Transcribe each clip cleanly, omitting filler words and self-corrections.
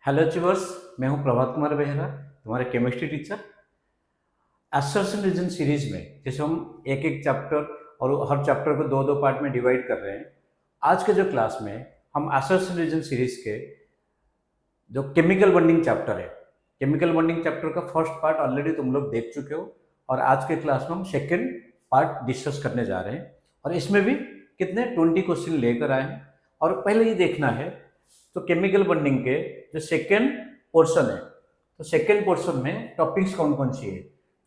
Hello achievers, मैं हूं प्रभात कुमार बेहरा, तुम्हारे chemistry teacher. Assertion reason series में जैसे हम एक एक चैप्टर और हर चैप्टर को दो दो पार्ट में डिवाइड कर रहे हैं। आज के जो क्लास में हम असर्शन रीजन सीरीज के जो केमिकल बॉन्डिंग चैप्टर है, केमिकल बॉन्डिंग चैप्टर का फर्स्ट पार्ट ऑलरेडी तुम लोग देख चुके हो और आज के क्लास में हम सेकेंड पार्ट डिस्कस करने जा रहे हैं। और इसमें भी कितने 20 क्वेश्चन लेकर आए हैं। और पहले ये देखना है तो केमिकल बॉन्डिंग के जो सेकेंड पोर्शन है, तो सेकेंड पोर्शन में टॉपिक्स कौन कौन सी है।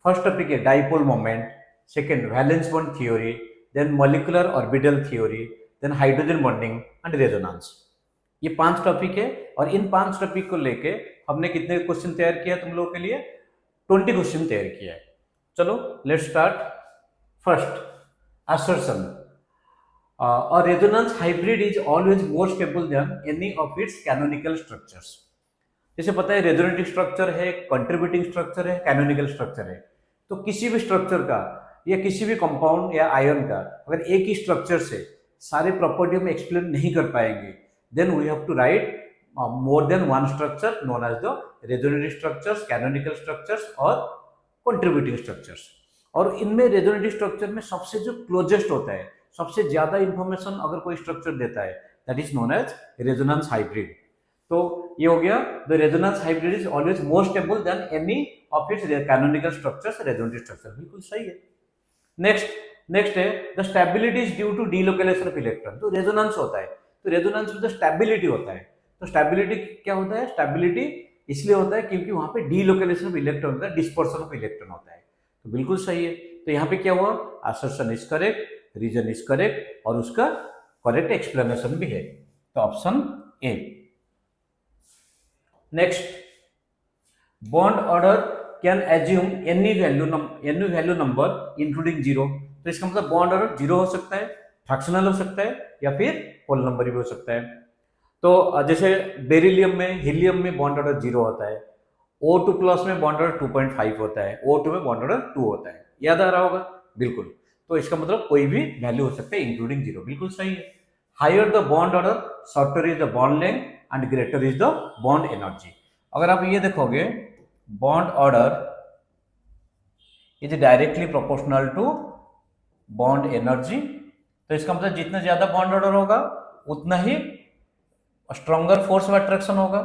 फर्स्ट टॉपिक है dipole moment, second valence bond theory, then molecular orbital theory, then hydrogen bonding and resonance. ये 5 टॉपिक है और इन 5 टॉपिक को लेके हमने कितने क्वेश्चन तैयार किया तुम लोगों के लिए? 20 क्वेश्चन तैयार किया है। चलो let's start. First, assertion. A resonance hybrid is always more stable than any of its canonical structures. जैसे पता है रेजोनेटिव स्ट्रक्चर है, कंट्रीब्यूटिंग स्ट्रक्चर है, कैनोनिकल स्ट्रक्चर है। तो किसी भी स्ट्रक्चर का या किसी भी कंपाउंड या आयन का अगर एक ही स्ट्रक्चर से सारे प्रॉपर्टी हम एक्सप्लेन नहीं कर पाएंगे, then we have to write more than one structure known as the resonative structures, canonical structures और कंट्रीब्यूटिंग स्ट्रक्चर्स। और इनमें रेजोनेटिव स्ट्रक्चर में सबसे जो क्लोजेस्ट होता है, सबसे ज्यादा इंफॉर्मेशन अगर कोई स्ट्रक्चर देता है, that is known as resonance hybrid. तो ये हो गया, the resonance hybrid is always more stable than any of its canonical structures, resonative structure. बिल्कुल सही है। नेक्स्ट है the stability is due to delocalisation of electron. तो रेजोनेंस होता है, तो रेजोनेंस में तो स्टेबिलिटी होता है। तो स्टेबिलिटी क्या होता है? स्टेबिलिटी इसलिए होता है क्योंकि वहां पे डीलोकेलेशन ऑफ इलेक्ट्रॉन होता है, डिस्पर्सन ऑफ इलेक्ट्रॉन होता है। तो बिल्कुल सही है। तो यहाँ पे क्या हुआ? Assertion is correct, reason is correct और उसका करेक्ट एक्सप्लेनेशन भी है। तो option A. Next, bond order can assume any value number including zero. तो इसका मतलब बॉन्ड ऑर्डर जीरो हो सकता है, फ्रैक्शनल हो सकता है या फिर होल नंबर भी हो सकता है। तो जैसे बेरिलियम में, हीलियम में बॉन्ड ऑर्डर जीरो होता है, O2 प्लस में बॉन्ड ऑर्डर 2.5 होता है, O2 में बॉन्ड ऑर्डर 2 होता है। याद आ रहा होगा? बिल्कुल। तो इसका मतलब कोई भी वैल्यू हो सकता है इंक्लूडिंग जीरो। बिल्कुल सही है। Higher the bond order, shorter is the bond length and greater is the bond energy. अगर आप ये देखोगे, bond order is directly proportional to bond energy. तो इसका मतलब जितना ज्यादा बॉन्ड ऑर्डर होगा उतना ही स्ट्रॉन्गर फोर्स ऑफ अट्रैक्शन होगा।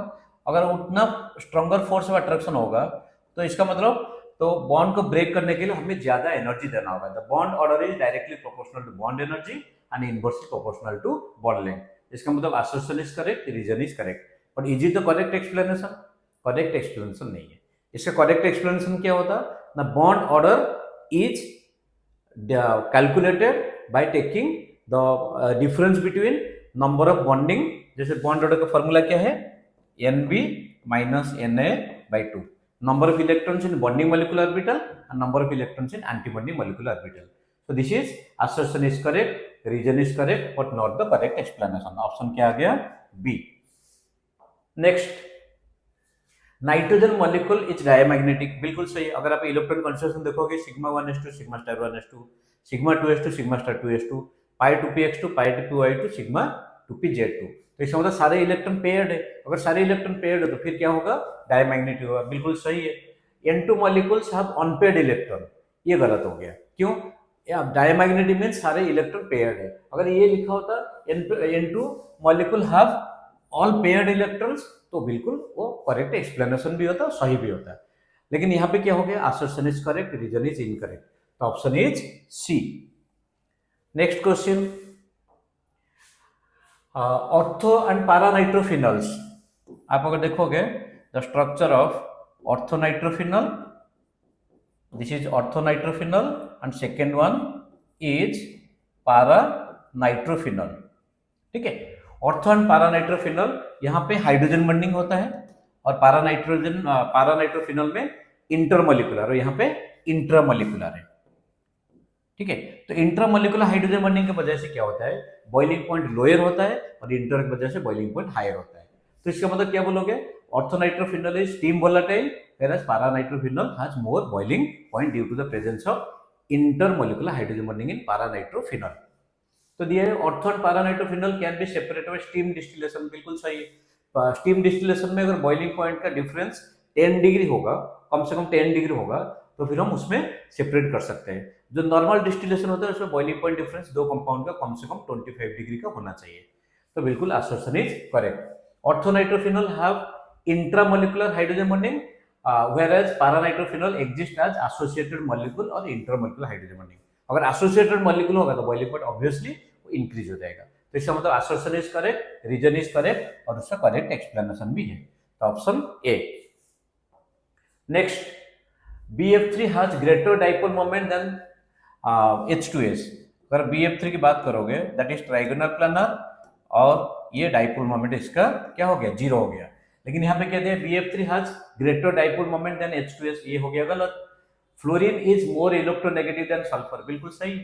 अगर उतना स्ट्रॉन्गर फोर्स ऑफ अट्रैक्शन होगा तो इसका मतलब तो बॉन्ड को ब्रेक करने के लिए हमें ज्यादा एनर्जी देना होगा। The bond order is directly proportional to bond energy and inversely proportional to bond length. इसका मतलब assertion is correct, reason is correct. But is it the correct explanation? Correct explanation नहीं है। इसका करेक्ट एक्सप्लेनेशन क्या होता? The bond order is calculated by taking the difference between number of bonding. जैसे bond order का formula क्या है? Nb minus Na by 2. Number of electrons in bonding molecular orbital and number of electrons in anti-bonding molecular orbital. So this is assertion is correct, reason is correct, but not the correct explanation. Option क्या आ गया? B. Next, nitrogen molecule is diamagnetic. बिल्कुल सही। अगर आप electron configuration देखोगे, sigma 1s2, sigma star 1s2, sigma 2s2, sigma star 2s2, पाई 2px2, पाई 2py2, sigma 2pz2। तो इसका मतलब सारे इलेक्ट्रॉन पेयर्ड है। अगर सारे इलेक्ट्रॉन पेयर्ड है तो फिर क्या होगा? डायमैग्नेटिक होगा। बिल्कुल सही है। N2 molecules have unpaired electron, ये गलत हो गया। क्यों? डायमैग्नेटिक मींस सारे इलेक्ट्रॉन पेयर्ड है। अगर ये लिखा होता N2 molecule have all paired electrons, तो बिल्कुल वो करेक्ट एक्सप्लेनेशन भी होता है, सही भी होता है। लेकिन यहाँ पे क्या हो गया? Assertion is correct, reason is incorrect. तो option is C. Next question, ortho and para nitrophenols. आप अगर देखोगे the structure of ortho nitrophenol, this is ortho nitrophenol and second one is para nitrophenol. ठीक है। ऑर्थो एंड पैरानाइट्रोफिनल, यहाँ पे हाइड्रोजन बॉन्डिंग होता है और पैरानाइट्रोफिनल में इंटरमोलिकुलर और यहाँ पे इंट्रामोलिकुलर है। ठीक है। तो इंट्रामोलिकुलर हाइड्रोजन बॉन्डिंग की वजह से क्या होता है? बॉइलिंग पॉइंट लोअर होता है और इंटर की वजह से बॉइलिंग पॉइंट हायर होता है। तो इसका मतलब क्या बोलोगे? Ortho nitrophenol is steam volatile whereas para nitrophenol has more boiling point due to the presence of intermolecular hydrogen bonding in para nitrophenol. तो दिया है ortho and para nitrophenol can be separated by steam distillation. बिल्कुल सही है। स्टीम डिस्टिलेशन में अगर boiling point का difference 10 degree होगा, कम से कम 10 डिग्री होगा, तो फिर हम उसमें सेपरेट कर सकते हैं। जो नॉर्मल डिस्टिलेशन होता है उसमें बॉइलिंग पॉइंट डिफरेंस दो कंपाउंड का कम से कम 25 डिग्री का होना चाहिए। तो बिल्कुल assertion is correct. Orthonitrophenol have intramolecular hydrogen bonding, whereas para-nitrophenol exist as associated molecule और intermolecular hydrogen bonding। अगर associated molecule होगा तो boiling point obviously इंक्रीज हो जाएगा। तो इसका मतलब assertion is correct, reason is correct और उसका करेक्ट एक्सप्लेनेशन भी है। तो option A. Next, BF3 has greater dipole moment than H2S। अगर BF3 की बात करोगे दैट इज ट्राइगोनल प्लानर और ये डाइपोल मोमेंट इसका क्या हो गया, 0 हो गया। लेकिन यहाँ पे क्या दिया, BF3 has greater dipole moment than H2S, ये हो गया गलत। Fluorine is more electronegative than sulphur, बिल्कुल सही।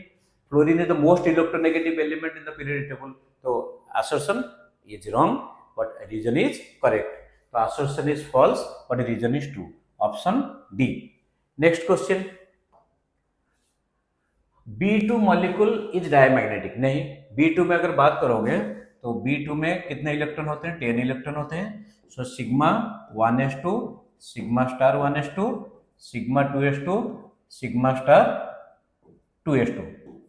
Fluorine is the most electronegative element in the periodic table. तो assertion is wrong but reason is correct। तो assertion is false but reason is true। Option D. Next question, B2 molecule is diamagnetic. नहीं, B2 में अगर बात करोगे तो B2 में कितने इलेक्ट्रॉन होते हैं, 10 इलेक्ट्रॉन होते हैं। So sigma 1s2, sigma star 1s2, sigma 2s2, sigma star 2s2।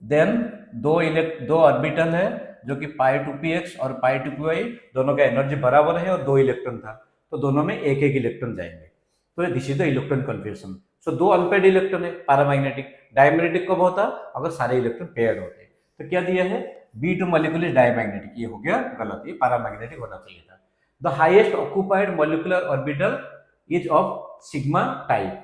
Then दो ऑर्बिटल है जो कि पाई 2px और पाई 2py, दोनों का एनर्जी बराबर है और 2 इलेक्ट्रॉन था, तो दोनों में एक एक इलेक्ट्रॉन जाएंगे। तो this is the electron confirmation. So 2 unpaired electron है, पैरामैग्नेटिक। डायमैग्नेटिक कब होता, अगर सारे इलेक्ट्रॉन पेयर्ड होते। तो क्या दिया है, B2 मॉलिक्यूल इज डायमैग्नेटिक, ये हो गया गलत, ये पैरामैग्नेटिक होना चाहिए था। The highest occupied molecular orbital is of sigma type.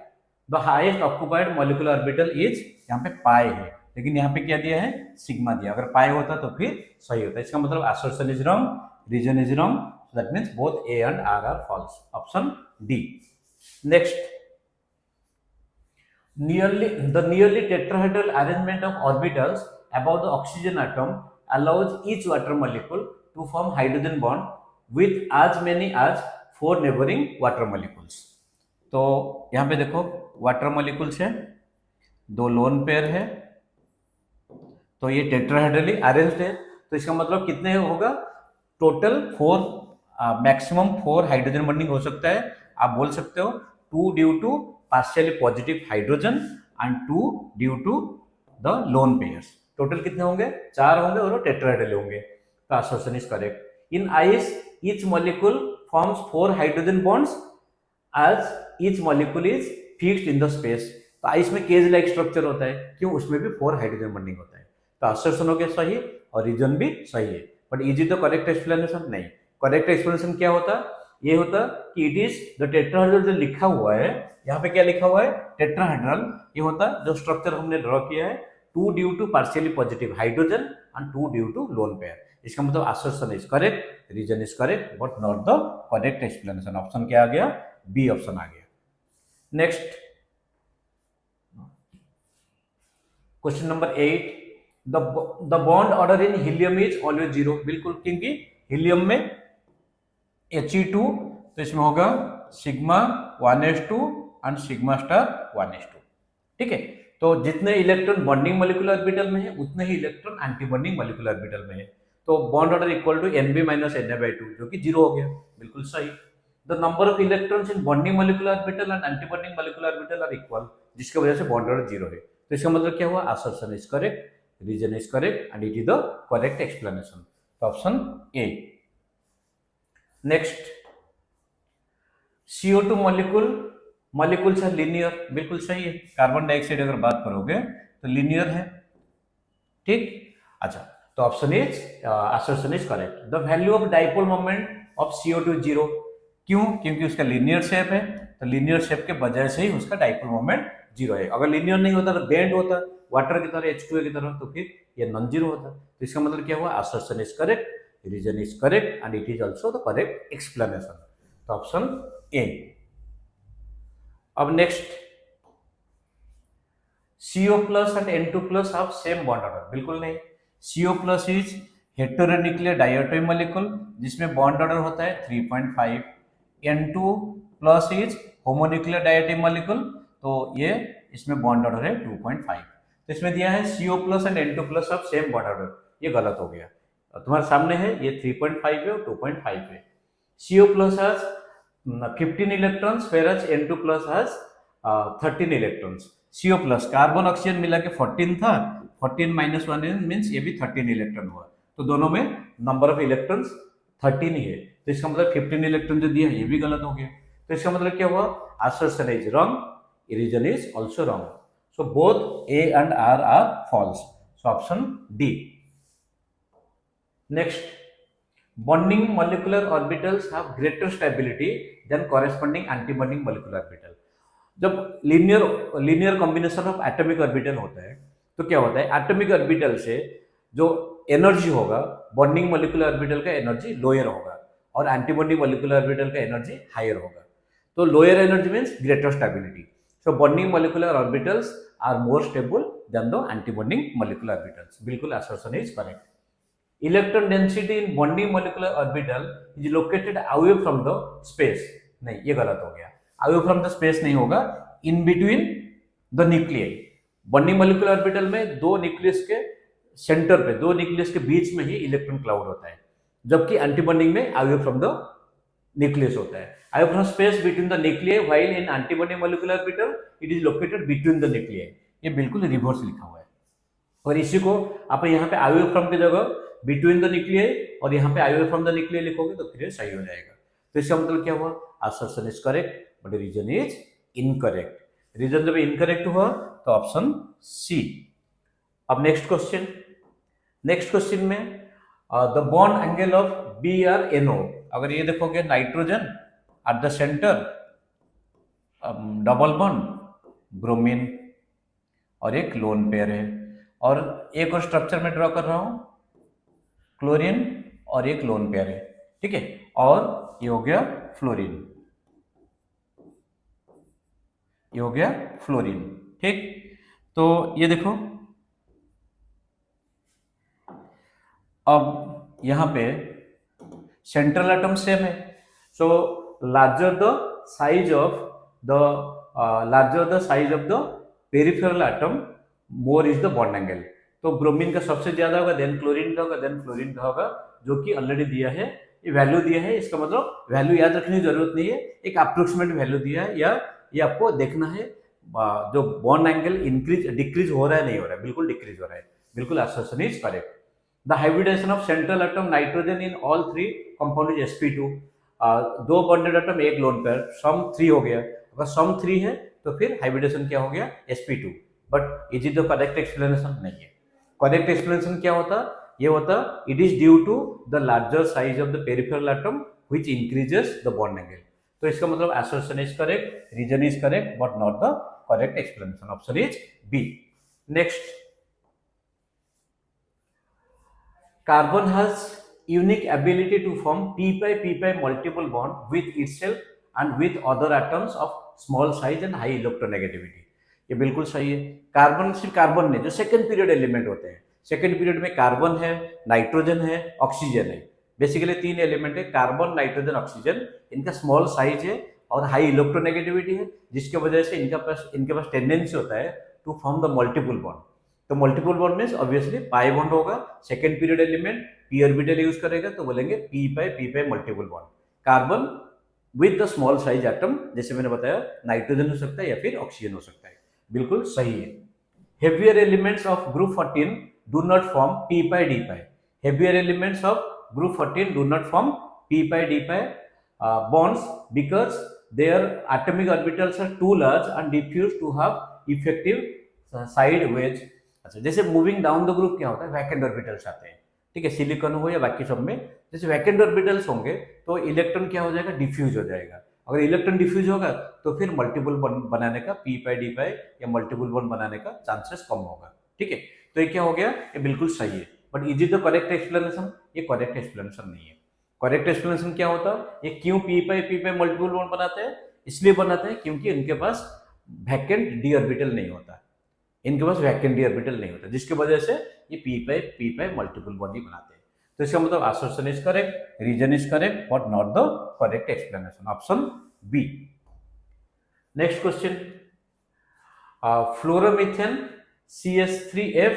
The highest occupied molecular orbital is, यहाँ पे पाई है लेकिन यहाँ पे क्या दिया है, सिग्मा दिया। अगर पाई होता तो फिर सही होता। इसका मतलब assertion is wrong, reason is wrong, that means both A and R are false. Option D. Next, the nearly tetrahedral arrangement of orbitals above the oxygen atom allows each water molecule to form hydrogen bond with as many as 4 neighboring water molecules। तो यहाँ पे देखो water molecules है, 2 loan pair है, तो ये tetrahedrally arranged है। तो इसका मतलब कितने होगा, टोटल 4, मैक्सिमम 4 हाइड्रोजन बॉन्डिंग हो सकता है। आप बोल सकते हो 2 due to partially positive hydrogen and 2 due to the lone pairs. Total कितने होंगे, 4 होंगे और वो टेट्राहेड्रल होंगे। तो assertion is correct। In ice each molecule forms 4 hydrogen bonds as each molecule is fixed in the space। तो ice में cage like structure होता है, क्यों, उसमें भी 4 हाइड्रोजन बॉन्डिंग होता है। तो assertion हो गया सही और रीजन भी सही है। But is it the correct explanation, नहीं। करेक्ट एक्सप्लेनेशन क्या होता, ये होता कि इट इज द टेट्राहेड्रल। जो लिखा हुआ है यहाँ पे, क्या लिखा हुआ है, टेट्राहेड्रल। ये होता जो स्ट्रक्चर हमने ड्रॉ किया है, 2 due to partially positive hydrogen and 2 due to lone pair. इसका मतलब assertion is correct, reason is correct but not the correct explanation. Option क्या आ गया, बी ऑप्शन आ गया। Next, question number 8, the bond order in helium is always 0। बिल्कुल, क्योंकि helium में He2, तो इसमें होगा sigma 1s2 and sigma star 1s2। ठीक है, तो जितने इलेक्ट्रॉन बॉन्डिंग मॉलिक्यूलर ऑर्बिटल में है उतने ही electron anti bonding molecular orbital में है। तो bond order equal to Nb minus Na/2, जो कि 0 हो गया, बिल्कुल सही। The number of electrons in bonding molecular orbital and anti bonding molecular orbital are equal, जिसकी वजह से बॉन्ड ऑर्डर 0 है। तो इसका मतलब क्या हुआ, assertion is correct, reason is correct and it is the correct explanation. तो option A. Next, CO2 molecules है लीनियर, बिल्कुल सही है। कार्बन डाइऑक्साइड अगर बात करोगे तो लीनियर है। ठीक, अच्छा, तो option is assertion is correct. The value of dipole moment of CO2 0। क्यों, क्योंकि उसका लीनियर शेप है, तो लीनियर शेप के वजह से ही उसका डाइपोल मोमेंट 0 है। अगर लीनियर नहीं होता तो बेंड होता वाटर की तरह, H2A की तरह, तो फिर ये नॉन जीरो होता। तो इसका मतलब क्या हुआ, assertion is correct, reason is correct and it is also the correct explanation. तो ऑप्शन ए। अब next, CO plus and N2 plus have same bond order. बिल्कुल नहीं, CO plus is heteronuclear diatomic molecule जिसमें bond order होता है 3.5। N2 plus is homonuclear diatomic molecule, तो ये इसमें बॉन्ड ऑर्डर है 2.5। तो इसमें दिया है CO plus and N2 plus have same bond order, ये गलत हो गया। तुम्हारे सामने है ये 3.5 है और 2.5 है। CO plus has 15 electrons, whereas N2 plus has 13 electrons. CO plus carbon oxygen मिला के 14 था, 14 माइनस 1 मीन्स ये भी 13 इलेक्ट्रॉन हुआ, तो दोनों में नंबर ऑफ इलेक्ट्रॉन्स 13 ही है, तो इसका मतलब 15 इलेक्ट्रॉन जो दिया ये भी गलत हो गया, तो इसका मतलब क्या हुआ, assertion is wrong, reason is also wrong, so both A and R are false, so option D. Next, bonding molecular orbitals have greater stability than corresponding anti-bonding molecular orbital. जब linear combination of atomic orbital होता है तो क्या होता है, atomic orbital से जो energy होगा बॉन्डिंग मोलिकुलर ऑर्बिटल का एनर्जी लोअर होगा और एंटी बॉन्डिंग मोलिकुलर ऑर्बिटल का एनर्जी हायर होगा, तो lower energy means greater stability, so bonding molecular orbitals are more stable than the anti bonding molecular orbitals, बिल्कुल assertion is correct. Electron density in bonding molecular orbital is located away from the space, नहीं ये गलत हो गया, away from the space नहीं होगा, in between the nucleus. Bonding molecular orbital में दो न्यूक्लियस के सेंटर पे, दो न्यूक्लियस के बीच में ही इलेक्ट्रॉन क्लाउड होता है, जबकि एंटी बॉन्डिंग में अवे फ्रॉम द न्यूक्लियस होता है, away from space between the nucleus, while in anti bonding molecular orbital it is located between the nucleus, ये बिल्कुल रिवर्स लिखा हुआ है, और इसी को आप यहाँ पे अवे फ्रॉम की जगह बिटवीन द न्यूक्लियस और यहाँ पे अवे फ्रॉम द न्यूक्लियस लिखोगे तो फिर सही हो जाएगा, तो इसका मतलब क्या हुआ, assertion is correct but reason is incorrect. Reason जब इनकरेक्ट हुआ तो ऑप्शन सी. अब नेक्स्ट क्वेश्चन में the bond angle of BrNO, अगर ये देखोगे nitrogen at the centre, double bond bromine और एक लोन पेयर है, और एक और स्ट्रक्चर में ड्रॉ कर रहा हूं क्लोरीन और एक लोन पेयर है, ठीक है, और ये हो गया फ्लोरीन, ये हो गया फ्लोरीन, ठीक. तो ये देखो अब यहां पे सेंट्रल एटम सेम है, so larger the size of the peripheral atom more is the bond angle, तो ब्रोमीन का सबसे ज्यादा होगा, देन क्लोरीन का होगा, देन फ्लोरीन का होगा, जो कि ऑलरेडी दिया है, ये वैल्यू दिया है, इसका मतलब वैल्यू याद रखने की जरूरत नहीं है, एक अप्रोक्सीमेट वैल्यू दिया है, या ये आपको देखना है जो बॉन्ड एंगल इंक्रीज डिक्रीज हो रहा है नहीं हो रहा है, बिल्कुल डिक्रीज हो रहा है, बिल्कुल assertion is correct. The hybridization of central atom nitrogen in all three compound is sp2, दो बॉन्डेड एटम एक लोन पेयर, सम 3 हो गया, अगर सम 3 है तो फिर हाइब्रिडेशन क्या हो गया, sp2, but is it the correct explanation, नहीं है. करेक्ट एक्सप्लेनेशन क्या होता, ये होता it is due to the larger size of the peripheral atom which increases the bond angle, तो इसका मतलब assertion is correct, reason is correct, but not the correct explanation. Option is B. Next, carbon has unique ability to form p-pi multiple bond with itself and with other atoms of small size and high electronegativity. ये बिल्कुल सही है. Carbon सिर्फ carbon नहीं, जो second period element होते हैं, second period में कार्बन है, नाइट्रोजन है, ऑक्सीजन है, बेसिकली 3 एलिमेंट है, कार्बन नाइट्रोजन ऑक्सीजन, इनका स्मॉल साइज है और हाई इलेक्ट्रोनेगेटिविटी है, जिसके वजह से इनके पास टेंडेंसी होता है to form the multiple bond. तो multiple bond means obviously pi bond होगा, second period element p orbital use करेगा तो बोलेंगे p-pi multiple bond. Carbon with the small size atom, जैसे मैंने बताया नाइट्रोजन हो सकता है या फिर ऑक्सीजन हो सकता है, बिल्कुल सही है. Heavier elements of group 14 do not form p-pi. Heavier elements of group 14 do not form p-pi bonds because their atomic orbitals are too large and diffuse to have effective side wedge. अच्छा, जैसे moving down the group क्या होता है, vacant orbitals आते हैं, ठीक है, silicon हो या बाकी सब में जैसे वैकेंट ऑर्बिटल्स होंगे तो इलेक्ट्रॉन क्या हो जाएगा, डिफ्यूज हो जाएगा. अगर इलेक्ट्रॉन डिफ्यूज होगा तो फिर मल्टीपल बॉन्ड बनाने का p-pi या मल्टीपल बॉन्ड बनाने का चांसेस कम होगा, ठीक है. तो ये क्या हो गया, ये बिल्कुल सही है, but is it the correct explanation, ये करेक्ट एक्सप्लेनेशन नहीं है. करेक्ट एक्सप्लेनेशन क्या होता है, ये क्यों p-pi मल्टीपल बॉन्ड बनाते हैं, इसलिए बनाते हैं क्योंकि इनके पास वैकेंट डी ऑर्बिटल नहीं होता, इनके पास वैकेंट डी ऑर्बिटल नहीं होता, जिसकी वजह से ये p-pi मल्टीपल बॉन्ड ही बनाते हैं. तो इसका मतलब assertion is correct, reason is correct, but not the correct explanation. Option B. Next question, fluoromethane CH3F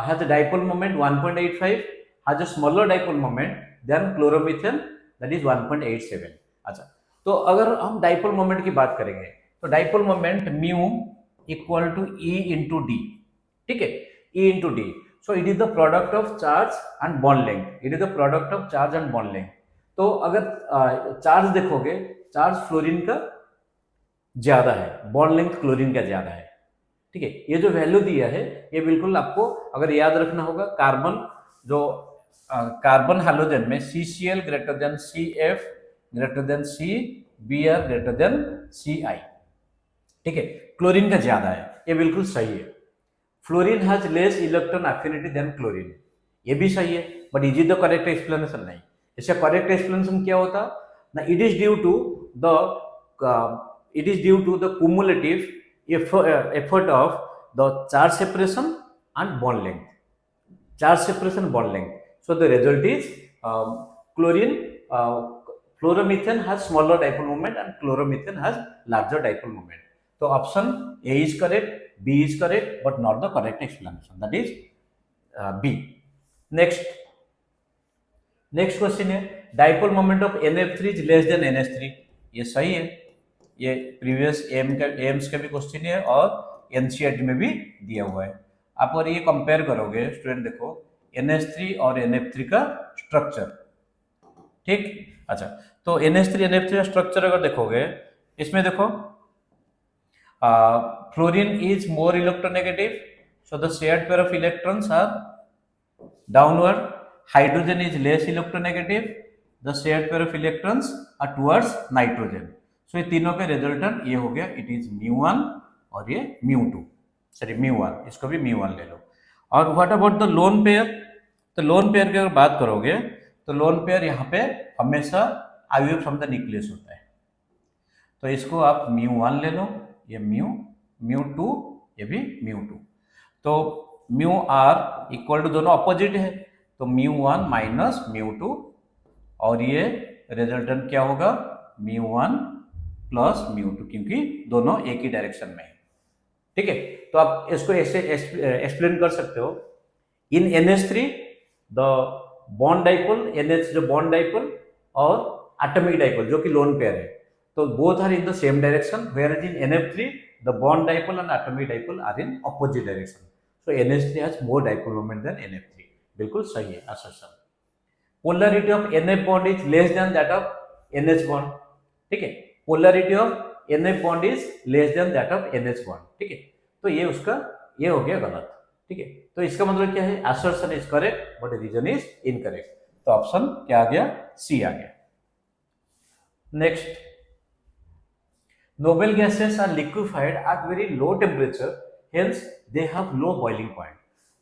has a dipole moment 1.85, has a smaller dipole moment than chloromethane that is 1.87। अच्छा, तो अगर हम dipole moment की बात करेंगे तो dipole moment mu equal to E into D, ठीक है, E into D. So it is the product of charge and bond length, it is the product of charge and bond length. तो अगर charge देखोगे, charge fluorine का ज्यादा है, bond length chlorine का ज्यादा है, ठीक है। ये जो वैल्यू दिया है ये बिल्कुल आपको अगर याद रखना होगा, कार्बन जो कार्बन हाइड्रोजन में CCl greater than CF greater than CBr greater than Ci, ठीक है, क्लोरीन का ज्यादा है, ये बिल्कुल सही है। Fluorine has less electron affinity than chlorine, ये भी सही है, but is it the correct explanation? नहीं। इसका करेक्ट एक्सप्लेनेशन क्या होता ना, it is due to the cumulative effort of the charge separation and bond length, charge separation bond length. So the result is fluoromethane has smaller dipole moment and chloromethane has larger dipole moment. So option A is correct, B is correct, but not the correct explanation, that is B. Next question है, dipole moment of NF3 is less than NH3, ये सही है, ये previous AIIMS का भी question है और NCERT में भी दिया हुआ है। आप अगर ये कंपेयर करोगे स्टूडेंट, देखो NH3 और NF3 का स्ट्रक्चर, ठीक। अच्छा, तो NH3 NF3 का स्ट्रक्चर अगर देखोगे, इसमें देखो fluorine is more electronegative, so the shared pair of electrons are downward, hydrogen is less electronegative, the shared pair of electrons are towards nitrogen. So ये तीनों के रिजल्टेंट ये हो गया, इट इज μ1 और ये μ2, सॉरी μ1, इसको भी μ1 ले लो। और what about the lone pair? तो लोन पेयर की अगर बात करोगे तो लोन पेयर यहाँ पे हमेशा IUF फ्रॉम द न्यूक्लियस होता है, तो इसको आप μ1 ले लो, ये μ2, ये भी μ2। तो μr इक्वल टू, दोनों अपोजिट है, तो μ1 माइनस μ2, और ये रिजल्टेंट क्या होगा, μ1 प्लस μ2, क्योंकि दोनों एक ही डायरेक्शन में है, ठीक है। तो आप इसको ऐसे एक्सप्लेन कर सकते हो, in NH3 the bond dipole, NH जो बॉन्ड डाइपोल और एटॉमिक डाइपोल जो कि लोन पेयर है, तो both are in the same direction, whereas in NF3 the bond dipole and atomic dipole are in opposite direction. So NH3 has more dipole moment than NF3, बिल्कुल सही है assertion. Polarity of NF bond is less than that of NH bond, ठीक है, polarity of NF bond is less than that of NH bond, ठीक है। तो ये उसका ये हो गया गलत, ठीक है। तो इसका मतलब क्या है, assertion is correct but reason is incorrect, तो ऑप्शन क्या आ गया, सी आ गया। Next, noble gases are liquefied at very low temperature, hence they have low boiling point.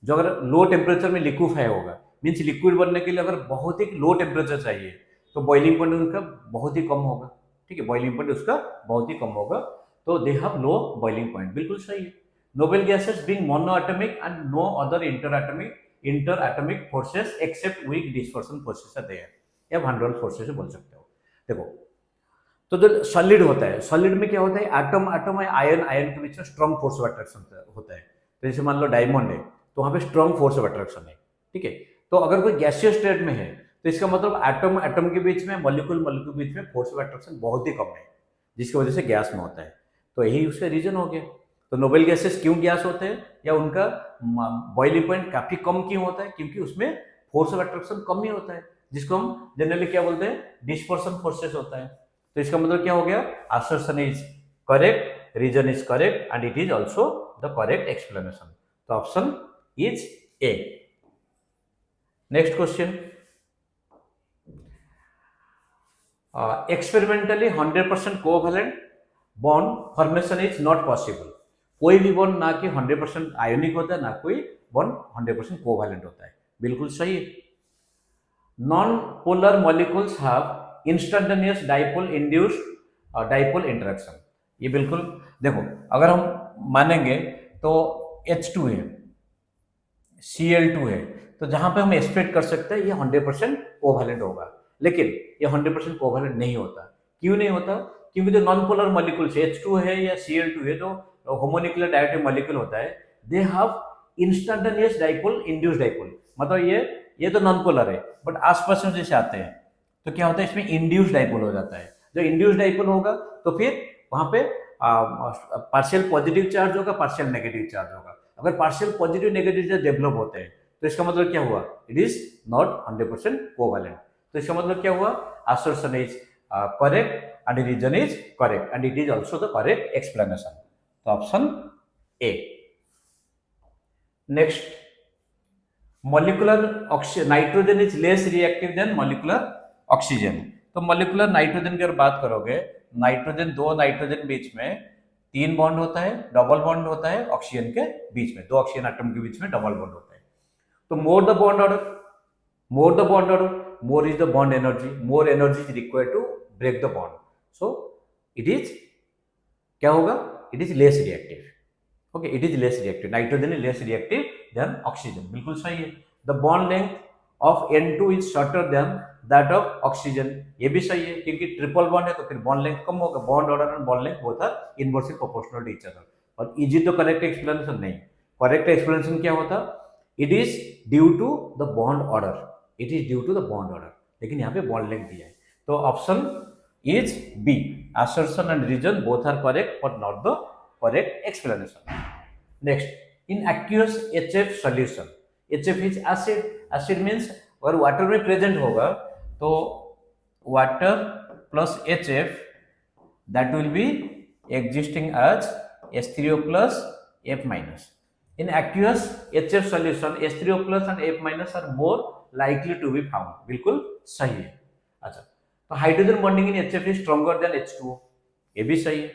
जो अगर लो टेम्परेचर में लिक्विफाई होगा, मीन्स लिक्विड बनने के लिए अगर बहुत ही लो टेम्परेचर चाहिए, तो बॉइलिंग पॉइंट उनका बहुत ही कम होगा, ठीक है, बॉइलिंग पॉइंट उसका बहुत ही कम होगा, तो they have low boiling point, बिल्कुल सही है। Noble gases being monoatomic and no other interatomic forces except weak dispersion forces are there, या van der Waals फोर्सेस बोल सकते हो। देखो, तो जो सॉलिड होता है, सॉलिड में क्या होता है, एटम और आयन के बीच में स्ट्रॉन्ग फोर्स ऑफ अट्रैक्शन होता है। तो जैसे मान लो डायमंड है, तो वहां पे स्ट्रॉन्ग फोर्स ऑफ अट्रैक्शन है, ठीक है। तो अगर कोई गैसियस स्टेट में है, तो इसका मतलब एटम के बीच में, मॉलिक्यूल के बीच में फोर्स ऑफ अट्रैक्शन बहुत ही कम है, जिसकी वजह से गैस में होता है। तो यही उसका रीजन हो गया। तो नोबल गैसेस क्यों गैस होते हैं, या उनका बॉइलिंग पॉइंट काफी कम क्यों होता है, क्योंकि उसमें फोर्स ऑफ अट्रैक्शन कम ही होता है, जिसको हम जनरली क्या बोलते हैं, डिस्पर्सन फोर्सेस होता है। तो इसका मतलब क्या हो गया, assertion is correct, reason is correct and it is also the correct explanation. तो option is A. Next question, experimentally 100% covalent bond formation is not possible. कोई भी बॉन्ड ना कि 100% आयोनिक होता है, ना कोई बॉन्ड 100% कोवैलेंट होता है, बिल्कुल सही है। Non polar molecules have instantaneous dipole induced dipole interaction, ये बिल्कुल, देखो अगर हम मानेंगे तो H2 है, Cl2 है, तो जहां पे हम एक्सपेक्ट कर सकते हैं ये 100% कोवैलेंट होगा, लेकिन ये 100% कोवैलेंट नहीं होता। क्यों नहीं होता, क्योंकि जो नॉन पोलर मॉलिक्यूल्स H2 है या Cl2 है, जो होमोन्यूक्लियर डायटोमिक मॉलिक्यूल होता है, they have instantaneous dipole induced dipole, मतलब ये तो नॉन पोलर है, बट आसपास में जैसे आते हैं, तो क्या होता है इसमें इंड्यूस डाइपोल हो जाता है। जो इंड्यूस डाइपोल होगा तो फिर वहां पे पार्शियल पॉजिटिव चार्ज होगा, पार्शियल नेगेटिव चार्ज होगा। अगर partial positive negative charge develop होते हैं तो इसका मतलब क्या हुआ, इट इज नॉट 100% कोवैलेंट। तो इसका मतलब क्या हुआ, assertion is correct and reason is correct and it is also the correct explanation. तो option A. Next, molecular nitrogen is less reactive than molecular oxygen. तो मॉलिक्यूलर नाइट्रोजन की अगर बात करोगे, नाइट्रोजन, दो नाइट्रोजन बीच में 3 बॉन्ड होता है, डबल बॉन्ड होता है ऑक्सीजन के बीच में, 2 ऑक्सीजन एटम के बीच में डबल बॉन्ड होता है। तो more the bond order, more is the bond energy, more energy is required to break the bond. So it is क्या होगा, it is less reactive. Okay, it is less reactive, nitrogen is less reactive than oxygen, बिल्कुल सही है। The bond length of N2 is shorter than that of oxygen, ये भी सही है क्योंकि ट्रिपल बॉन्ड है तो फिर बॉन्ड लेंथ कम होगा। Bond order and bond length both are inversely proportional to each other. और is it the correct explanation? नहीं। करेक्ट एक्सप्लेनेशन क्या होता, it is due to the bond order, it is due to the bond order, लेकिन यहाँ पे bond length दिया है। तो option is B, assertion and reason both are correct but not the correct explanation. Next, in aqueous HF solution, HF is acid, acid means अगर water में present होगा तो water plus HF that will be existing as H3O plus F minus. In aqueous HF solution, H3O plus and F minus are more likely to be found. बिल्कुल सही है। अच्छा, तो hydrogen bonding in HF is stronger than H2O, ये भी सही है।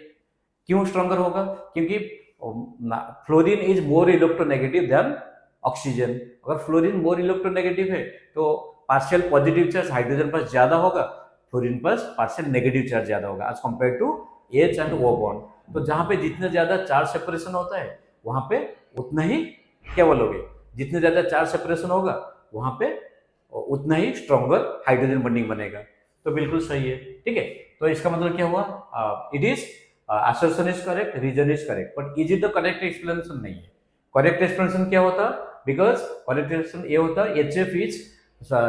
क्यों स्ट्रॉन्गर होगा? क्योंकि fluorine is more electronegative then oxygen. अगर फ्लोरीन मोर इलेक्ट्रोनेगेटिव है तो पार्शियल पॉजिटिव चार्ज हाइड्रोजन पर ज्यादा होगा, फ्लोरीन पर पार्शियल नेगेटिव चार्ज ज्यादा होगा as compare to H and O बॉन्ड। तो जहां पे जितने ज्यादा चार्ज सेपरेशन होता है वहां पे उतना ही क्या बोलोगे, जितने ज्यादा चार्ज सेपरेशन होगा वहां पे उतना ही स्ट्रॉन्गर हाइड्रोजन बॉन्डिंग बनेगा। तो बिल्कुल सही है, ठीक है। तो इसका मतलब क्या हुआ, it is assertion is correct, reason is correct, but is it the correct explanation? नहीं है। करेक्ट एक्सप्लेनेशन क्या होता, बिकॉज करेक्ट एक्सप्लेनेशन ये होता HF is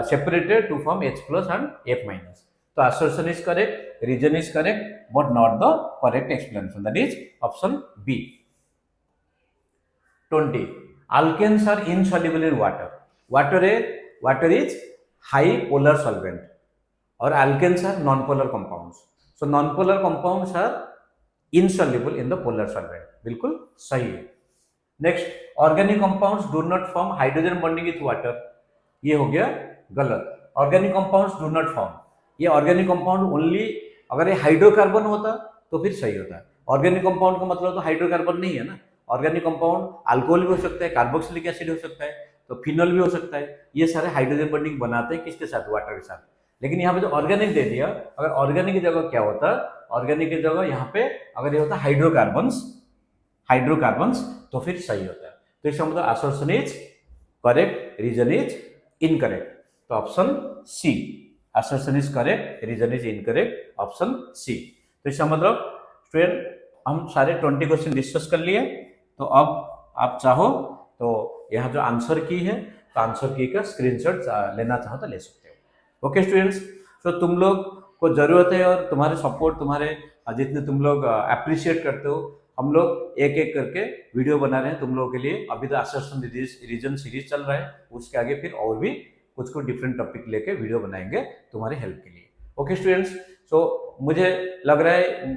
separated to form H plus and F minus. तो assertion is correct, reason is correct, but not the correct explanation, that is option B. 20, alkanes are insoluble in water. Water is high polar solvent or alkanes are non-polar compounds. So non-polar compounds are insoluble in the polar solvent, बिल्कुल सही है। Next, organic compounds do not form hydrogen bonding with water, ये हो गया गलत। Organic compounds do not form, ये organic compound only अगर ये हाइड्रोकार्बन होता तो फिर सही होता है। ऑर्गेनिक कंपाउंड का मतलब तो हाइड्रोकार्बन नहीं है ना। ऑर्गेनिक कंपाउंड अल्कोहल भी हो सकता है, कार्बोक्सिलिक एसिड हो सकता है, तो फिनॉल भी हो सकता है। ये सारे हाइड्रोजन बॉन्डिंग बनाते हैं किसके साथ, वाटर के साथ। लेकिन यहाँ पे जो ऑर्गेनिक दे दिया, अगर ऑर्गेनिक की जगह क्या होता, ऑर्गेनिक की जगह यहाँ पे अगर ये होता हाइड्रोकार्बन्स तो फिर सही होता है। तो इसका मतलब assertion is correct, reason is incorrect. तो option C, assertion is correct, reason is incorrect, option C. तो इसका मतलब स्टूडेंट हम सारे 20 क्वेश्चन डिस्कस कर लिए। तो अब आप चाहो तो यहाँ जो आंसर की है तो आंसर की का स्क्रीनशॉट लेना चाहो तो ले सकते हो। ओके स्टूडेंट्स, तो तुम लोग को जरूरत है और तुम्हारे सपोर्ट, तुम्हारे जितने तुम लोग अप्रिशिएट करते हो, हम लोग एक एक करके वीडियो बना रहे हैं तुम लोगों के लिए। अभी तो assertion रीजन सीरीज चल रहा है, उसके आगे फिर और भी कुछ डिफरेंट टॉपिक लेके वीडियो बनाएंगे तुम्हारे हेल्प के लिए। ओके स्टूडेंट्स, सो मुझे लग रहा है,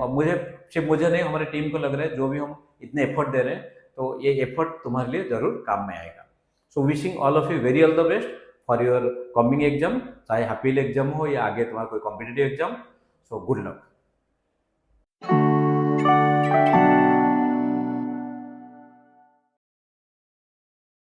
सिर्फ मुझे नहीं हमारी टीम को लग रहा है, जो भी हम इतने एफर्ट दे रहे हैं तो ये एफर्ट तुम्हारे लिए जरूर काम में आएगा। So wishing all of you very all the best for your coming exam, चाहे हाफिल एग्जाम हो या आगे तुम्हारा कोई competitive exam. So good luck.